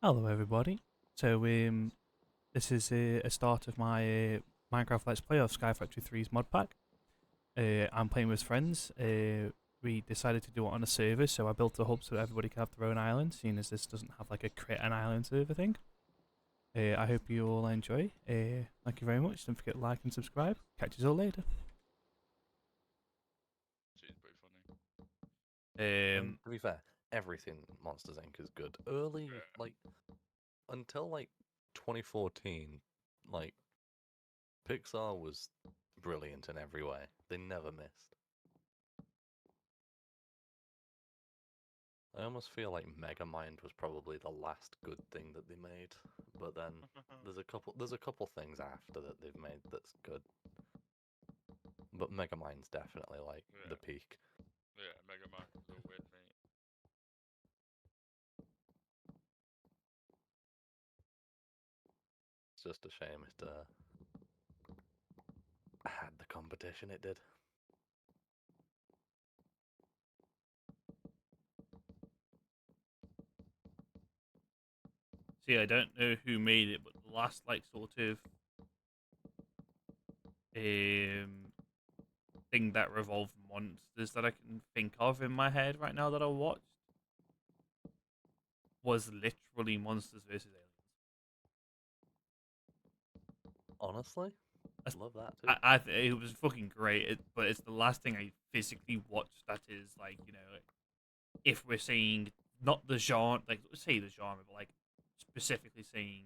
Hello, everybody. So, this is a start of my Minecraft Let's Play of Skyfactory 3's Modpack. I'm playing with friends. We decided to do it on a server, so I built a hub so that everybody can have their own island, seeing as this doesn't have like a create an island server thing. I hope you all enjoy. Thank you very much. Don't forget to like and subscribe. Catch you all later. She's pretty funny. I mean, Um, to be fair, everything Monsters Inc. is good. Early, Yeah. until 2014, like, Pixar was brilliant in every way. They never missed. I almost feel like Megamind was probably the last good thing that they made, but then there's a couple things after that they've made that's good. But Megamind's definitely like Yeah. the peak. Yeah, Mega Man was all with me. It's just a shame it had the competition it did. See, I don't know who made it, but the last like sort of thing that revolved monsters that I can think of in my head right now that I watched was literally Monsters versus Aliens. Honestly, That's, love that too. it was fucking great, but it's the last thing I physically watched that is like, if we're saying not the genre, like say the genre, but like specifically saying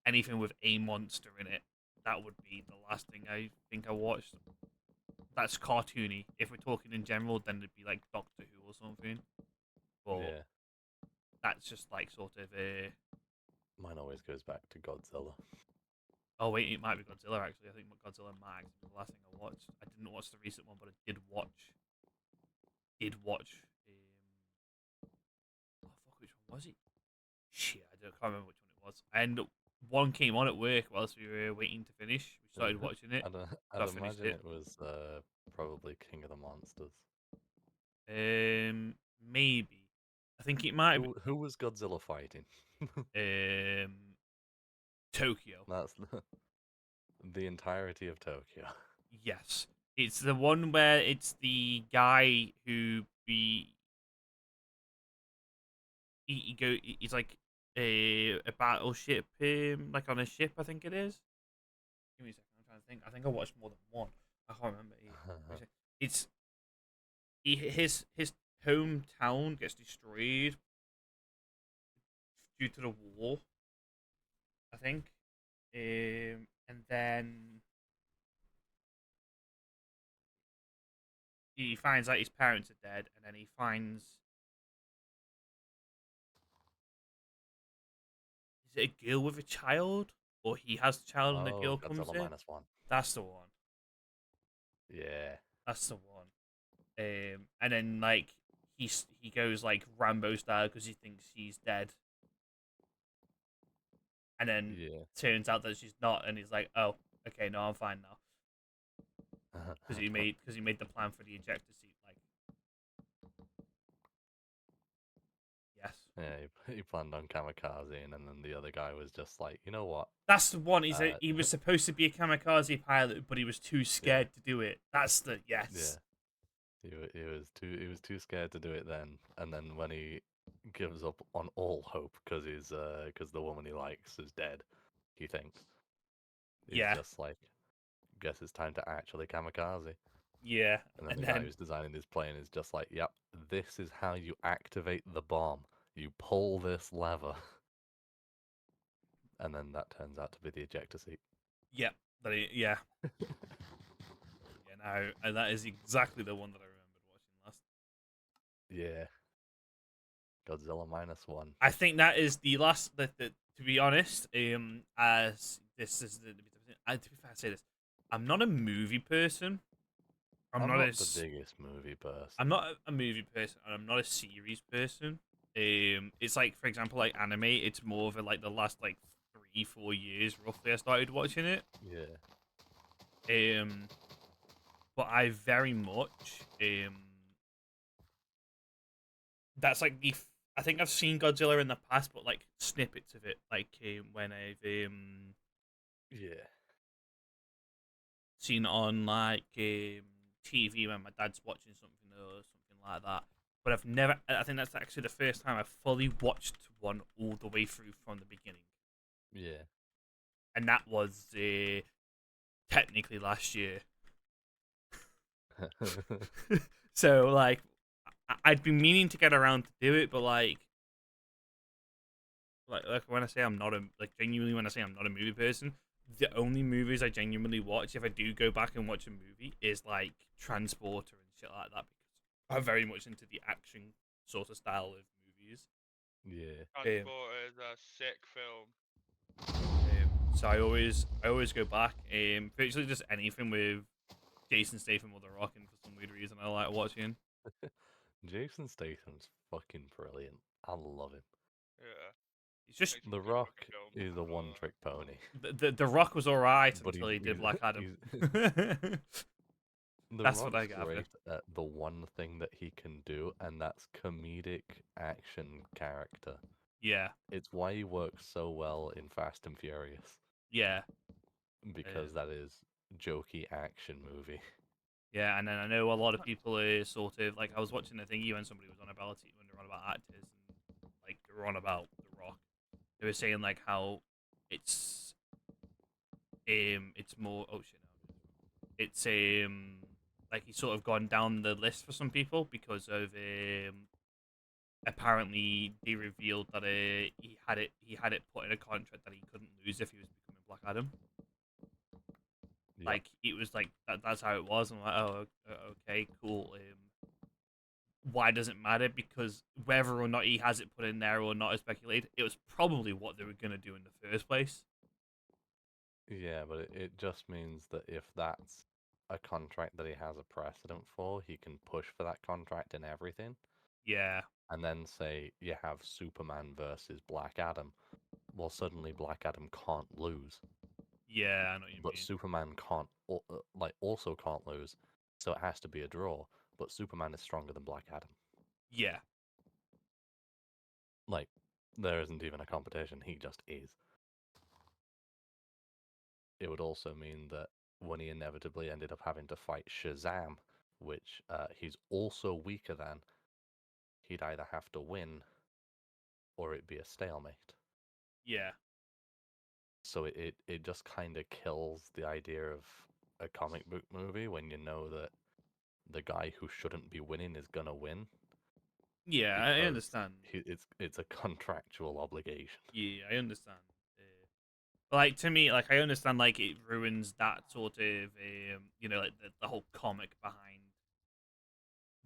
anything with a monster in it, that would be the last thing I think I watched. That's cartoony. If we're talking in general, then it'd be like Doctor Who or something. But Yeah, that's just like sort of a. mine always goes back to Godzilla. Oh wait, it might be Godzilla actually. I think Godzilla Max was the last thing I watched. I didn't watch the recent one, but I did watch. Did watch. Oh fuck, which one was it? Shit, can't remember which one it was. And one came on at work whilst we were waiting to finish. We started watching it, so I'd I finished imagine it. it was probably King of the Monsters. Maybe. I think it might have Who was Godzilla fighting? been Tokyo. That's the entirety of Tokyo. Yes, it's the one where it's the guy who be he's like a battleship, like on a ship, I think it is. Give me a second, I'm trying to think. I think I watched more than one. I can't remember. It's his hometown gets destroyed due to the war, I think. And then he finds out his parents are dead, and then he finds is it a girl with a child, or he has the child and the Oh, girl comes Godzilla in. -1. That's the one. Yeah. That's the one. And then like he goes like Rambo style because he thinks she's dead, and then Yeah. turns out that she's not, and he's like, oh, okay, no, I'm fine now because he made the plan for the ejector seat. Like, yes, Yeah, he planned on kamikaze, and then the other guy was just like, you know what? that's the one. Uh, He was supposed to be a kamikaze pilot, but he was too yeah, scared to do it. That's the yeah. yes. He was too scared to do it then, and then when he gives up on all hope because the woman he likes is dead, he thinks he's Yeah, just like, guess it's time to actually kamikaze. yeah, And then and the guy then who's designing this plane is just like, yep, this is how you activate the bomb. You pull this lever. And then that turns out to be the ejector seat. yeah, yeah, yeah. No, and that is exactly the one that I remembered watching last. Yeah, Godzilla -1. I think that is the last. To be honest, as this is to be fair, I say this, I'm not a movie person. I'm I'm not a, not the biggest movie I'm person. not a movie person, and I'm not a series person. It's like for example, like anime. It's more of a, like the last like 3-4 years roughly. I started watching it. Yeah. Um, but I very much that's like the I think I've seen Godzilla in the past, but like snippets of it, like when I've Yeah. seen it on like TV when my dad's watching something or something like that. But I've never. I think that's actually the first time I've fully watched one all the way through from the beginning, Yeah. and that was technically last year. So like, I'd been meaning to get around to do it, but like when I say I'm not a like genuinely when I say I'm not a movie person, the only movies I genuinely watch if I do go back and watch a movie is like Transporter and shit like that because I'm very much into the action sort of style of movies. Yeah. Transporter is a sick film. So I always go back. Virtually just anything with Jason Statham or The Rock, and for some weird reason I like watching. Jason Statham's fucking brilliant. I love him. Yeah. It's just Makes a The good Rock fucking film. is a I can't one-trick pony, the Rock was alright but until he did Black Adam. The That's what I Rock's gather. great at the one thing that he can do, and that's comedic action character. Yeah, It's why he works so well in Fast and Furious, yeah. because that is jokey action movie. Yeah, and then I know a lot of people are sort of like I was watching a thingy when somebody was on about it when they were on about actors and like they were on about The Rock. They were saying like how it's it's more oh shit no. It's like he's sort of gone down the list for some people because of apparently they revealed that he had it put in a contract that he couldn't lose if he was becoming Black Adam. Yep. Like it was like that's how it was. I'm like, oh, okay, cool. Why does it matter? Because whether or not he has it put in there or not is speculated. It was probably what they were gonna do in the first place. Yeah, but it just means that if that's a contract that he has a precedent for, he can push for that contract in everything. Yeah, And then say you have Superman versus Black Adam. Well, suddenly Black Adam can't lose, yeah, I know what you but mean. Superman also can't lose, so it has to be a draw. But Superman is stronger than Black Adam. Yeah, Like, there isn't even a competition, he just is. It would also mean that when he inevitably ended up having to fight Shazam, which he's also weaker than, he'd either have to win or it'd be a stalemate. yeah, So it just kind of kills the idea of a comic book movie when you know that the guy who shouldn't be winning is gonna win yeah. I because understand. it's a contractual obligation. Yeah, I understand. But like to me, like I understand, like it ruins that sort of, you know, like the whole comic behind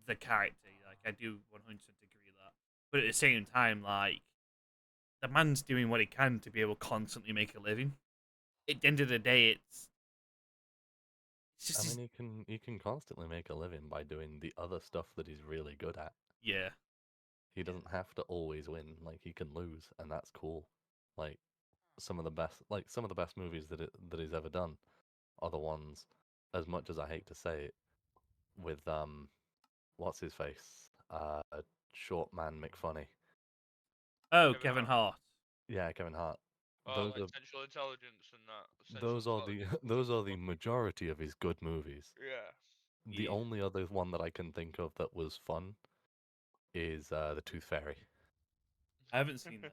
the character. Like I do 100% agree with that. But at the same time, like the man's doing what he can to be able to constantly make a living. At the end of the day, it's just I mean, he can constantly make a living by doing the other stuff that he's really good at. yeah, He yeah, doesn't have to always win. Like he can lose, and that's cool. Like some of the best movies that he's ever done are the ones, as much as I hate to say it, with what's his face, short man McFunny. Oh, Kevin Kevin Hart. Hart. Yeah, Kevin Hart. Oh, Those like are Central Intelligence and that. Central those are the Intelligence. those are the Fucking. majority of his good movies. Yeah. The Yeah, only other one that I can think of that was fun is the Tooth Fairy. I haven't seen that.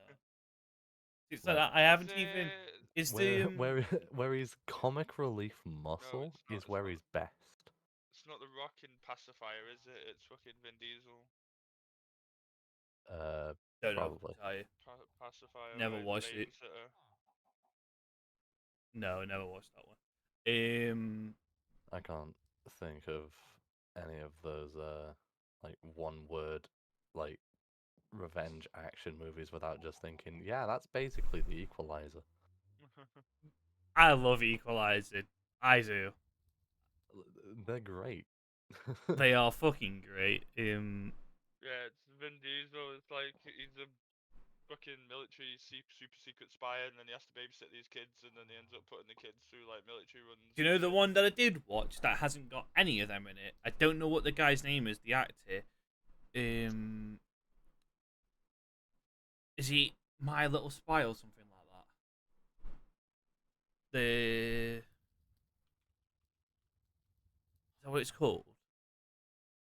It's like Like I Is haven't even. it? Is where the where his comic relief No, muscle it's not. is It's where not. he's best. It's not the Rockin' Pacifier, is it? It's fucking Vin Diesel. Uh, don't know. Probably. Tell you, Pacifier, never where he's the watched it. babysitter. No, I never watched that one. I can't think of any of those like one word like revenge action movies without just thinking, yeah, that's basically the Equalizer. I love Equalizer. I do. They're great. They are fucking great. Yeah, it's Vin Diesel. It's like he's a fucking military super secret spy, and then he has to babysit these kids, and then he ends up putting the kids through like military runs Do you and know the shit. one that I did watch that hasn't got any of them in it? I don't know what the guy's name is. The actor. Um, Is he My Little Spy or something like that? Is that what it's called?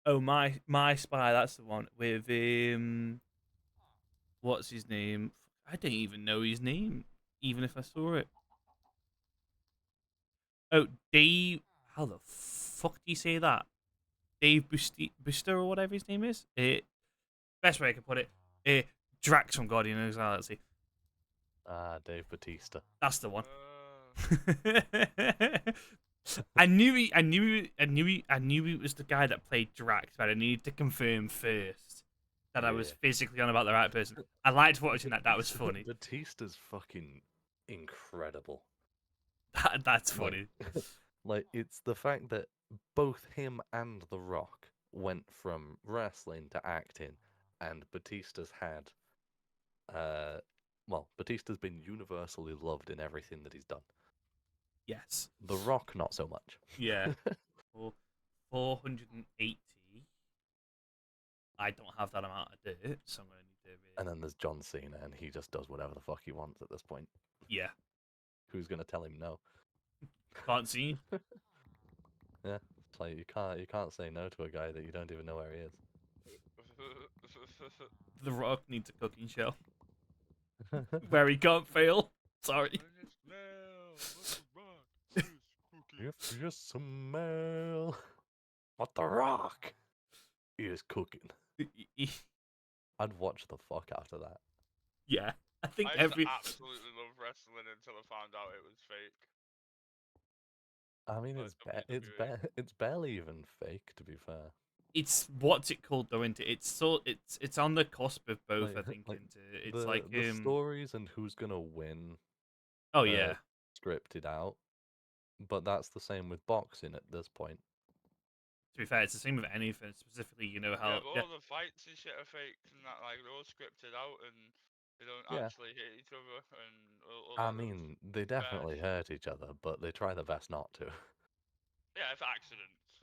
Oh, My Spy. That's the one with what's his name? I don't even know his name, even if I saw it. Oh, Dave. How the fuck do you say that? Dave Buster or whatever his name is. Best way I can put it. Drax from Guardian of the Galaxy. Ah, Dave Bautista. That's the one. Uh, I knew he was the guy that played Drax, but I needed to confirm first that I was Yeah. physically on about the right person. I liked watching that. That was funny. Batista's fucking incredible. That's funny. Like, it's the fact that both him and The Rock went from wrestling to acting, and Batista's had, Batista's been universally loved in everything that he's done. Yes. The Rock, not so much. Yeah. For 480. I don't have that amount of dirt, so I'm gonna need to. And then there's John Cena, and he just does whatever the fuck he wants at this point. Yeah. Who's gonna tell him no? Can't see. Yeah, it's like you can't say no to a guy that you don't even know where he is. The Rock needs a cooking show where he can't fail. Sorry. When you smell what the rock is cooking. If you smell what The Rock is cooking, I'd watch the fuck out of that. Yeah. I think I used to absolutely love wrestling until I found out it was fake. I mean, Like WWE. it's barely even fake, to be fair. it's what's it called though, into it's on the cusp of both. I Like, think like into it's like the stories and who's gonna win oh are yeah, scripted out, but that's the same with boxing at this point. to be fair, it's the same with anything. Specifically, you know Yeah, how but all the fights and shit are faked and that, like, they're all scripted out and they don't Yeah. actually hit each other and all I that mean, they definitely hurt each other, but they try their best not to. Yeah, if accidents,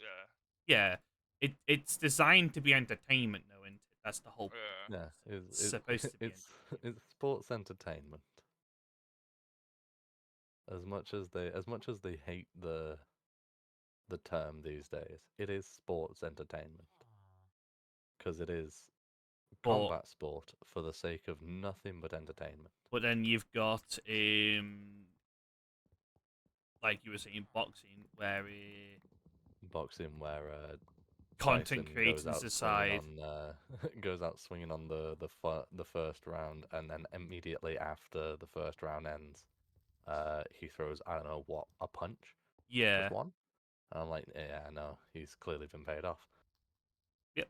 yeah. yeah, it's designed to be entertainment though, and that's the whole. Yeah. Yeah, It's supposed to be it's sports entertainment. As much as they hate the term these days, it is sports entertainment because it is But combat sport for the sake of nothing but entertainment. but then you've got like you were saying, boxing where Boxing where content Tyson goes creators out swinging aside, on goes out swinging on the first round, and then immediately after the first round ends, he throws, I don't know what, a punch, yeah, just one. And I'm like, yeah, no, he's clearly been paid off. Yep.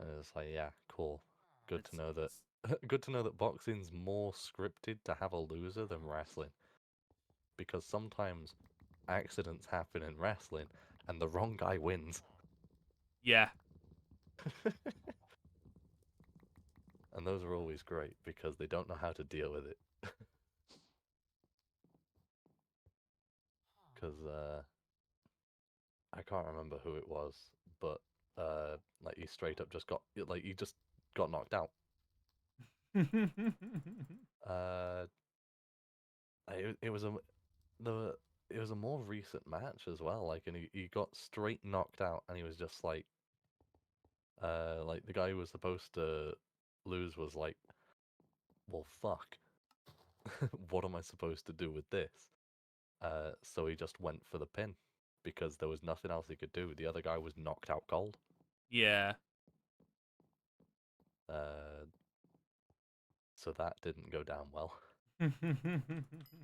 And it's like, yeah, cool, good to it's- know that. it's- Good to know that boxing's more scripted to have a loser than wrestling, because sometimes accidents happen in wrestling, and the wrong guy wins. yeah, And those are always great because they don't know how to deal with it. Because I can't remember who it was, but like he straight up just got knocked out. Uh, it was the it was a more recent match as well. Like, and he got straight knocked out, and he was just like the guy who was supposed to lose was like, well, fuck. What am I supposed to do with this? So he just went for the pin because there was nothing else he could do. The other guy was knocked out cold. yeah. So that didn't go down well.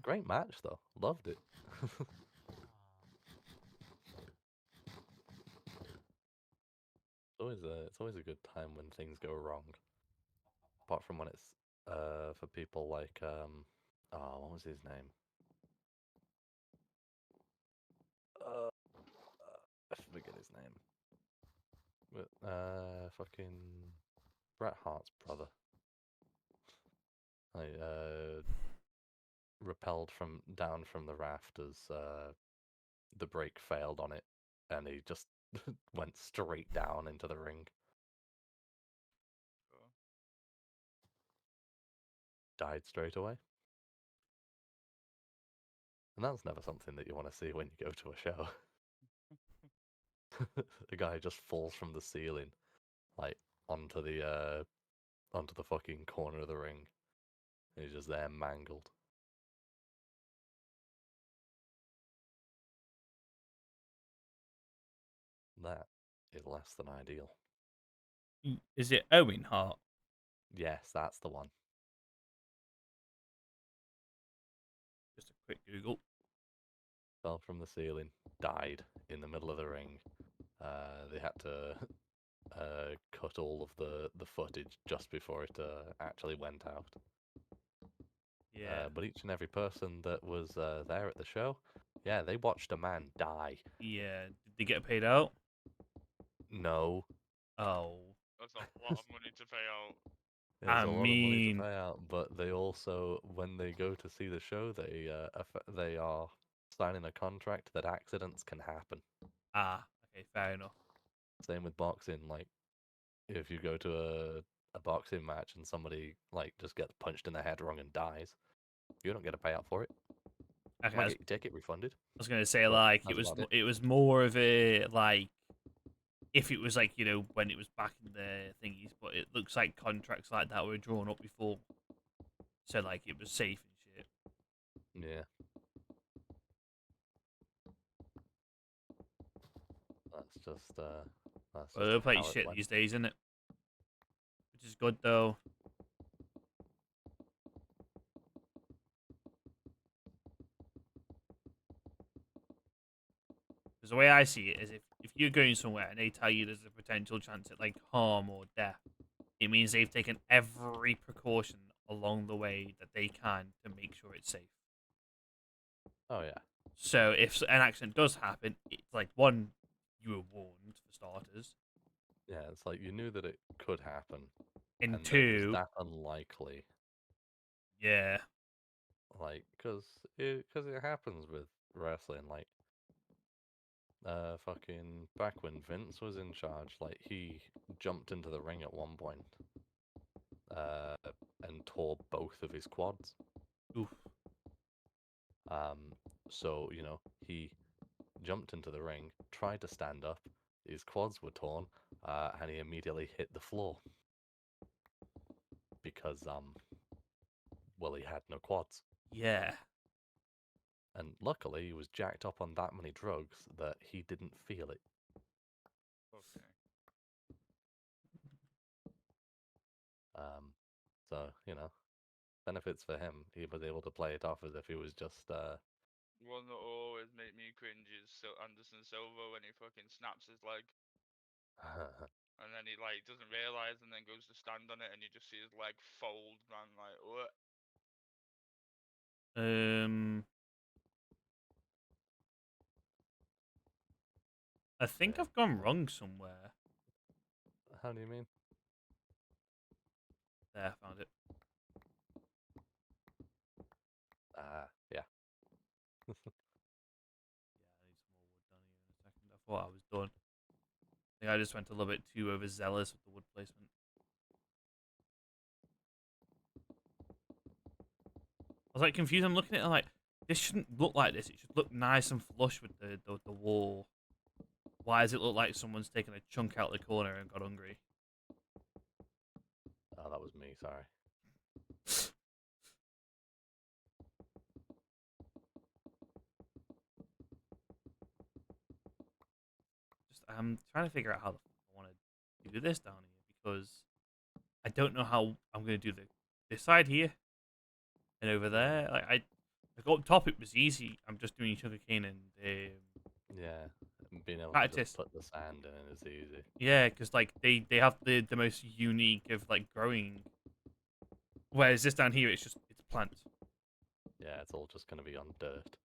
Great match though, loved it. It's always a good time when things go wrong. Apart from when it's for people like what was his name? Uh, I forget his name. But fucking Bret Hart's brother. Like repelled from down from the rafters. The brake failed on it, and he just went straight down into the ring. died straight away. And that's never something that you want to see when you go to a show. A guy just falls from the ceiling, like onto the fucking corner of the ring. And he's just there mangled. That is less than ideal. Is it Owen Hart? Yes, that's the one. Just a quick Google. Fell from the ceiling, died in the middle of the ring. They had to cut all of the footage just before it actually went out. Yeah. But each and every person that was there at the show, yeah, they watched a man die. Yeah. Did they get paid out? No, Oh. That's a lot of money to pay out. there's I a lot of money to mean, pay out, but they also, when they go to see the show, they are signing a contract that accidents can happen. okay, fair enough. Same with boxing. Like, if you go to a boxing match and somebody like just gets punched in the head wrong and dies, you don't get a payout for it. Okay, You might get your ticket refunded. I was gonna say but like that's about it. it was more of a like if it was like when it was back in the thingies, but it looks like contracts like that were drawn up before, so like it was safe and shit. Yeah. That's just But they're playing how it shit went. these days, isn't it? Which is good though. Because the way I see it is if you're going somewhere and they tell you there's a potential chance at like harm or death, it means they've taken every precaution along the way that they can to make sure it's safe. Oh yeah. So if an accident does happen, it's like one, you were warned for starters, Yeah, it's like you knew that it could happen, and and that it was two, that unlikely. yeah, Like, cause it happens with wrestling. Like, fucking back when Vince was in charge, like he jumped into the ring at one point, uh, and tore both of his quads. oof, Um, so he jumped into the ring, tried to stand up, his quads were torn, and he immediately hit the floor because well, he had no quads. yeah, And luckily, he was jacked up on that many drugs that he didn't feel it. Okay. So, benefits for him. He was able to play it off as if he was just, One that always make me cringe is Anderson Silva when he fucking snaps his leg and then he like doesn't realize and then goes to stand on it and you just see his leg fold, man. Like what? I think yeah. I've gone wrong somewhere. How do you mean? There, I found it. Yeah. Yeah, I need some more wood done here in a second. I thought I was done. I think I just went a little bit too overzealous with the wood placement. I was like confused. I'm looking at it like this shouldn't look like this. It should look nice and flush with the wall. Why does it look like someone's taken a chunk out of the corner and got hungry? Oh, that was me, sorry. I'm trying to figure out how the fuck I want to do this down here because I don't know how I'm going to do this side here and over there. Like up top it was easy. I'm just doing sugarcane and Yeah. Being able to practice. just put the sand in is easy. Yeah, because like they have the most unique of like growing. Whereas this down here, it's plants. Yeah, it's all just going to be on dirt.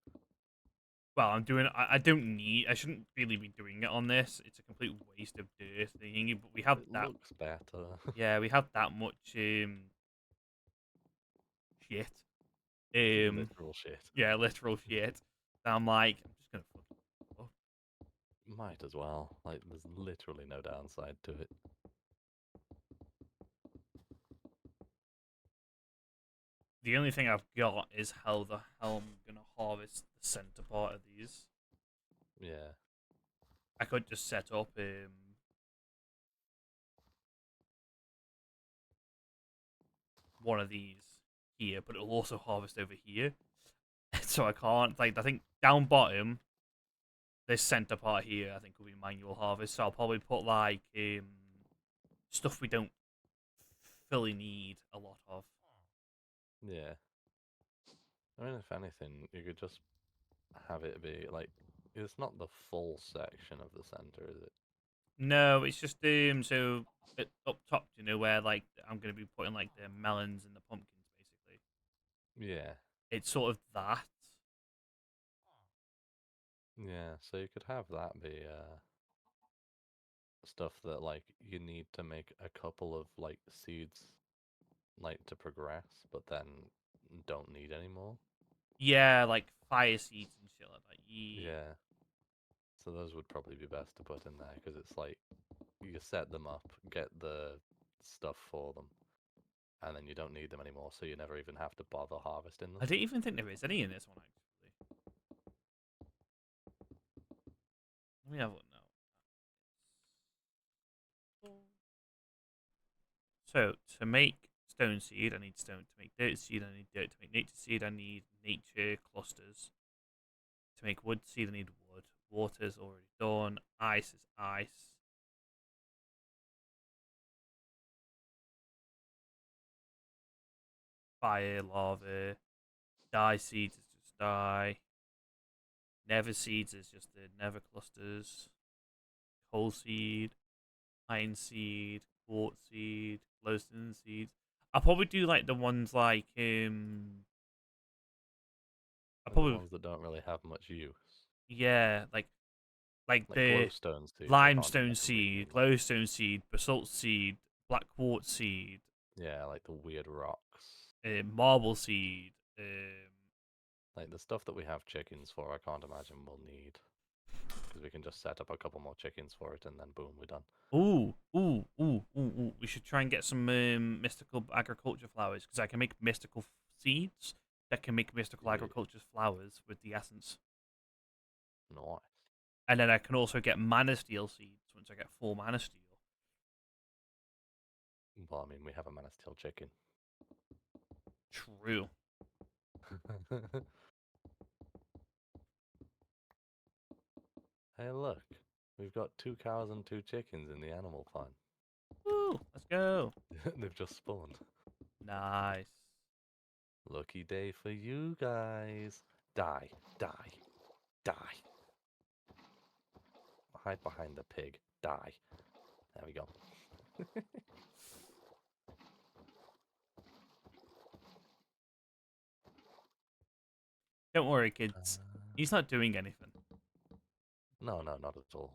Well, I'm doing. I don't need. I shouldn't really be doing it on this. It's a complete waste of dirt thingy. But we have It that. looks better. Yeah, we have that much shit. Literal shit. Yeah, literal shit. And I'm like, I'm just gonna fucking. Might as well. Like, there's literally no downside to it. The only thing I've got is how the hell I'm gonna harvest the center part of these. Yeah. I could just set up one of these here, but it'll also harvest over here. So I can't, like, I think down bottom, this center part here, I think will be manual harvest. So I'll probably put like stuff we don't fully need a lot of. Yeah. I mean, if anything, you could just have it be like it's not the full section of the center, is it? No, it's just so up top, you know, where like I'm gonna be putting like the melons and the pumpkins, basically. Yeah. It's sort of that. Yeah. So you could have that be stuff that like you need to make a couple of like seeds like to progress, but then don't need anymore. Yeah, like fire seeds and shit like that. Yeah. Yeah. So those would probably be best to put in there because it's like you set them up, get the stuff for them, and then you don't need them anymore, so you never even have to bother harvesting them. I don't even think there is any in this one actually. Let me have a look now. So to make stone seed, I need stone. To make dirt seed, I need dirt. To make nature seed, I need nature clusters. To make wood seed, I need wood. Water's already done. Ice is ice. Fire, lava. Dye seeds is just dye. Nether seeds is just the nether clusters. Coal seed, iron seed, quartz seed, glowstone seeds. I'll probably do like the ones like I And the probably ones that don't really have much use, yeah, like like the glowstone seeds, I can't limestone imagine being seed, useful. glowstone seed, basalt seed, black quartz seed, Yeah, like the weird rocks. marble seed. Like the stuff that we have chickens for, I can't imagine we'll need. Because we can just set up a couple more chickens for it and then boom, we're done. Ooh. We should try and get some mystical agriculture flowers because I can make mystical seeds that can make mystical Yeah. agriculture flowers with the essence. Nice. And then I can also get mana steel seeds once I get 4 mana steel. Well, I mean, we have a mana steel chicken. True. Hey, look. We've got 2 cows and 2 chickens in the animal farm. Woo, let's go. They've just spawned. Nice. Lucky day for you guys. Die, die, die. Hide behind the pig. Die. There we go. Don't worry, kids. He's not doing anything. No, no, not at all.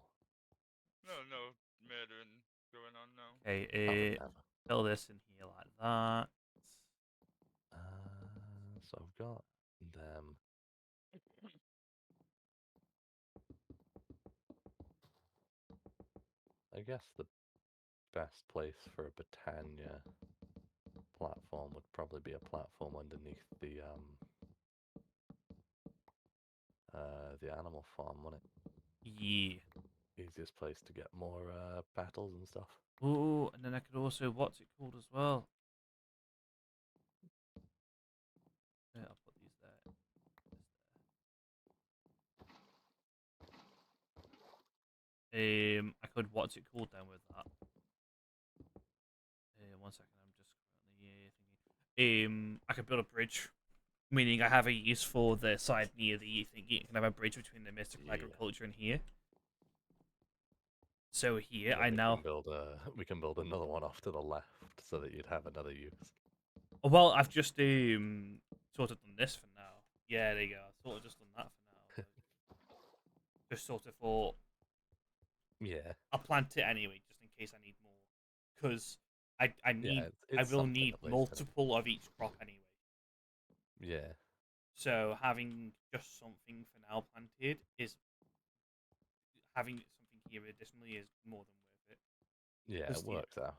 No murdering going on now. I would Okay, never. fill this in here like that. So I've got them. I guess the best place for a Britannia platform would probably be a platform underneath the animal farm, wouldn't it? Yeah. Easiest place to get more battles and stuff. Ooh, and then I could also, what's it called as well? Yeah, I'll put these there. I could, what's it called then with that? 1 second, I'm just currently thinking. I could build a bridge, meaning I have a use for the side near the thingy. I can have a bridge between the mystical agriculture and here. So here, Then I now. we can build another one off to the left so that you'd have another use. Well, I've just sort of done this for now. Yeah, there you go. I've sort of just done that for now. Just sort of thought Yeah. I'll plant it anyway, just in case I need more, because I need Yeah, I it's will something need at least. multiple of each crop anyway. Yeah. So having just something for now planted is having something here additionally is more than worth it. Yeah, it works out.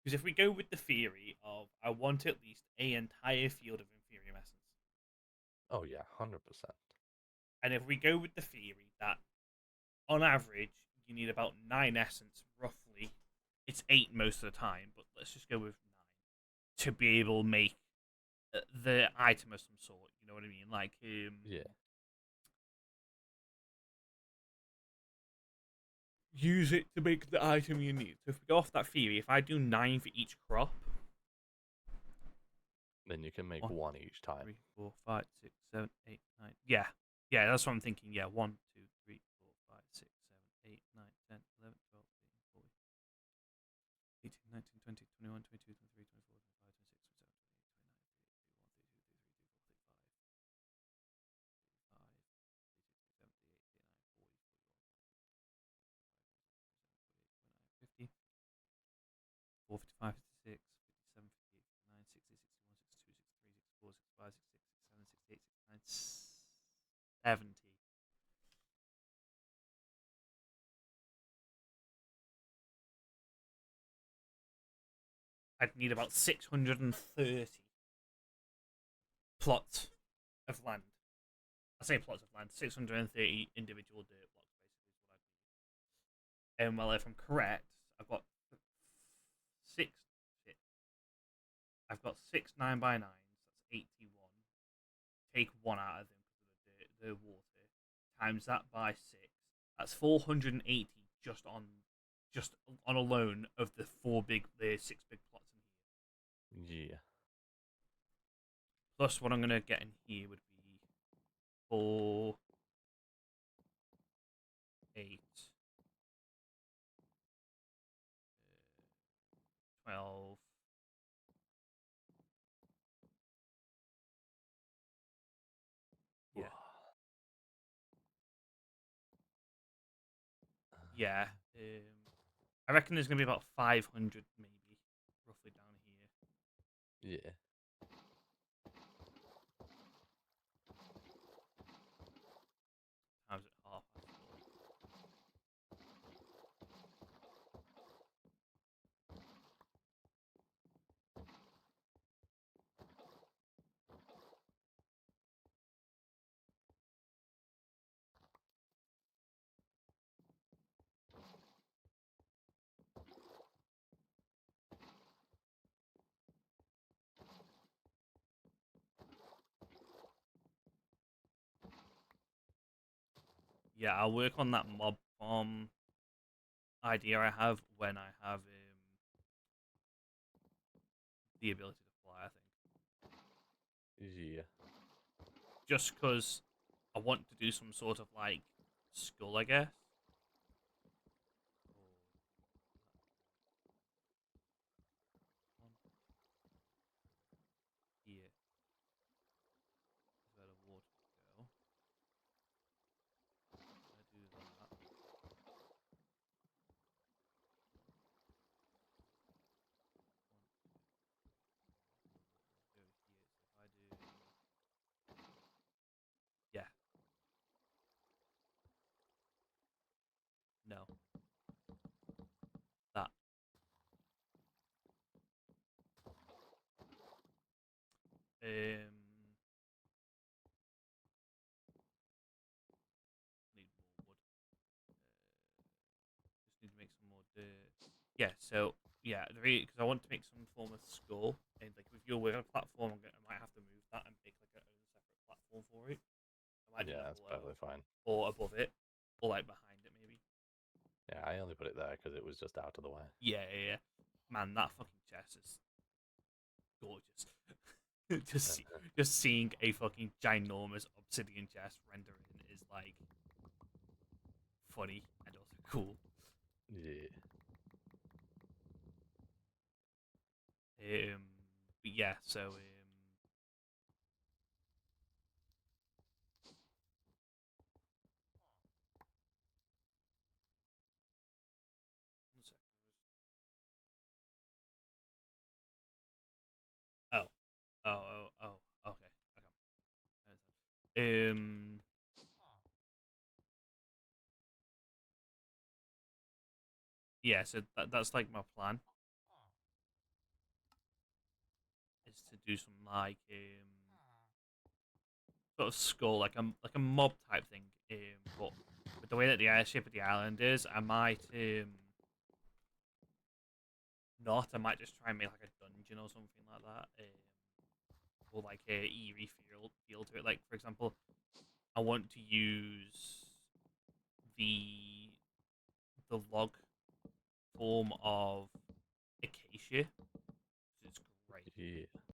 Because if we go with the theory of I want at least a entire field of Inferium Essence, Oh yeah, 100%. and if we go with the theory that on average you need about 9 essence roughly, it's 8 most of the time, but let's just go with 9 to be able to make the item of some sort. You know what I mean? Like Yeah. use it to make the item you need. So if we go off that theory, if I do 9 for each crop, Then you can make 1, one each 2, time. 3, 4, 5, 6, 7, 8, 9. Yeah, yeah, that's what I'm thinking. Yeah, 1, 2, 3, 4, 5, 6, 7, 8, 9, 10, 11, 12, 13, 14, 18, 19, 20, 21, 22, 23, 24, 25, 26, 27, 28, 29, 30, 31, 32, 33, 34, 35, 36, 37, 38, 39, 40, 41, 42, 43, 45, 46, 47, 48, 49, 50, 54, 55, 56, 57, 58, 59, 60. I'd need about 630 plots of land. I say plots of land, 630 individual dirt blocks, basically, is what I need. And well, if I'm correct, I've got six. Shit, I've got 6 9x9s. That's 81. Take one out of them because of the water. Times that by 6. That's 480 just on alone of the 6 big plots in here. Yeah. Plus, what I'm gonna get in here would be 4, 8, 12. Yeah. Yeah. I reckon there's gonna be about 500 maybe, roughly down here. Yeah. Times it half. Yeah, I'll work on that mob farm idea I have when I have the ability to fly, I think. Yeah. Just because I want to do some sort of like skull, I guess. Here is where the water go. I do that. Go here. So if I do, yeah, no, that. Need more wood. Just need to make some more dirt. Yeah, so yeah, because I want to make some form of skull, and like with your wheel platform, I might have to move that and make like a own separate platform for it. I might do Yeah, that that's below perfectly fine. or above it, or like behind it maybe. Yeah, I only put it there because it was just out of the way. Yeah, yeah, yeah. Man, that fucking chest is gorgeous. Just seeing a fucking ginormous obsidian chest rendering is like funny and also cool. Yeah. But yeah, so one second. Oh, okay, okay. Yeah, so that's like my plan. to do some like sort of skull, like a mob type thing. But with the way that the airship of the island is, I might not. I might just try and make like a dungeon or something like that. Or like a eerie feel to it. Like for example, I want to use the log form of acacia. It's great. Yeah.